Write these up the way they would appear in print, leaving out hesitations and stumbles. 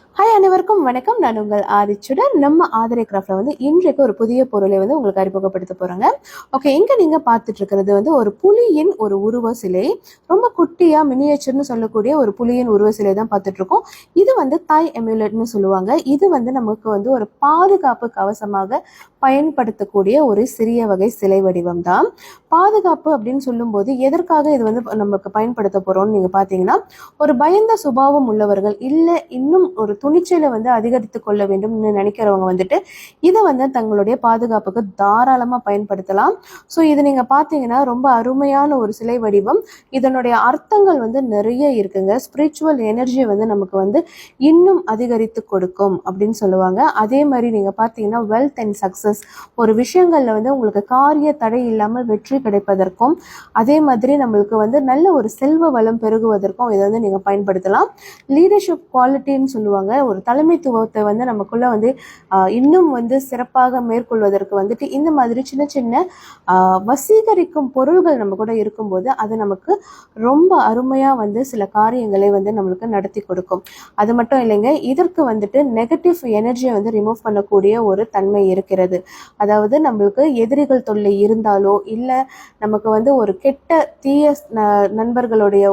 Hi அனைவருக்கும் வணக்கம். நான் உங்கள் ஆதிச்சுடன். நம்ம ஆதிரை கிராஃப்ட்ல இன்றைக்கு ஒரு புதிய பொருளை உங்களுக்கு அறிமுகப்படுத்த போறாங்க. ஓகே, இங்க நீங்க பார்த்துட்டு இருக்கிறது ஒரு புலியின் ஒரு உருவ சிலை. ரொம்ப குட்டியா மினியேச்சர்னு சொல்லக்கூடிய ஒரு புலியின் உருவ சிலை தான் பார்த்துட்டு இருக்கோம். இது தாய் எமுலட்னு சொல்லுவாங்க. இது நமக்கு ஒரு பாதுகாப்பு கவசமாக பயன்படுத்தக்கூடிய ஒரு சிறிய வகை சிலை வடிவம் தான். பாதுகாப்பு அப்படின்னு சொல்லும்போது எதற்காக இது நமக்கு பயன்படுத்த போறோம்னு நீங்க பாத்தீங்கன்னா, ஒரு பயந்த சுபாவம் உள்ளவர்கள் இல்ல இன்னும் ஒரு துணிச்சலை அதிகரித்து கொள்ள வேண்டும்னு நினைக்கிறவங்க இதை தங்களுடைய பாதுகாப்புக்கு தாராளமா பயன்படுத்தலாம். ஸோ இது நீங்க பாத்தீங்கன்னா ரொம்ப அருமையான ஒரு சிலை வடிவம். இதனுடைய அர்த்தங்கள் நிறைய இருக்குங்க. ஸ்பிரிச்சுவல் எனர்ஜி நமக்கு இன்னும் அதிகரித்து கொடுக்கும் அப்படின்னு சொல்லுவாங்க. அதே மாதிரி நீங்க பாத்தீங்கன்னா வெல்த் அண்ட் சக்சஸ், ஒரு விஷயங்கள்ல உங்களுக்கு காரிய தடை இல்லாமல் வெற்றி கிடைப்பதற்கும், அதே மாதிரி நம்மளுக்கு நல்ல ஒரு செல்வ வளம் பெருகுவதற்கும் இதை நீங்க பயன்படுத்தலாம். லீடர்ஷிப் குவாலிட்டின்னு சொல்லுவாங்க. ஒரு தலைமைத்துவத்தை நமக்குள்ள இன்னும் சிறப்பாக மேற்கொள்வதற்கு இந்த மாதிரி சின்ன சின்ன வசீகரிக்கும் பொருள்கள் நம்ம கூட இருக்கும்போது அது நமக்கு ரொம்ப அருமையா சில காரியங்களை நம்மளுக்கு நடத்தி கொடுக்கும். அது மட்டும் இல்லைங்க, இதற்கு நெகட்டிவ் எனர்ஜியை ரிமூவ் பண்ணக்கூடிய ஒரு தன்மை இருக்கிறது. அதாவது நம்மளுக்கு எதிரிகள் தொல்லை இருந்தாலோ இல்ல நமக்கு ஒரு கெட்ட தீய நண்பர்களுடைய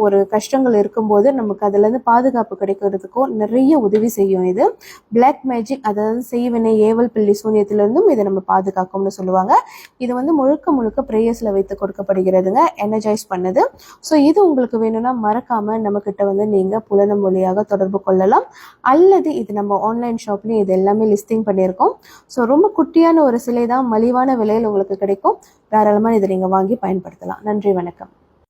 ஒரு கஷ்டங்கள் இருக்கும்போது நமக்கு அதுல இருந்து பாதுகாப்பு கிடைக்கிறதுக்கும் நிறைய உதவி செய்யும். இது பிளாக் மேஜிக், அதாவது செய்வினை ஏவல் பில்லி சூன்யத்திலிருந்தும் இதை நம்ம பாதுகாக்கும்னு சொல்லுவாங்க. இது முழுக்க முழுக்க பிரேயர்ஸ்ல வைத்து கொடுக்கப்படுகிறதுங்க, எனர்ஜைஸ் பண்ணுது. ஸோ இது உங்களுக்கு வேணும்னா மறக்காம நம்ம கிட்ட நீங்க புலனம் மொழியாக தொடர்பு கொள்ளலாம். அல்லது இது நம்ம ஆன்லைன் ஷாப்லயும் இது எல்லாமே லிஸ்டிங் பண்ணியிருக்கோம். ஸோ ரொம்ப குட்டியான ஒரு சிலை தான், மலிவான விலையில் உங்களுக்கு கிடைக்கும். தாராளமாக இதை நீங்க வாங்கி பயன்படுத்தலாம். நன்றி, வணக்கம்.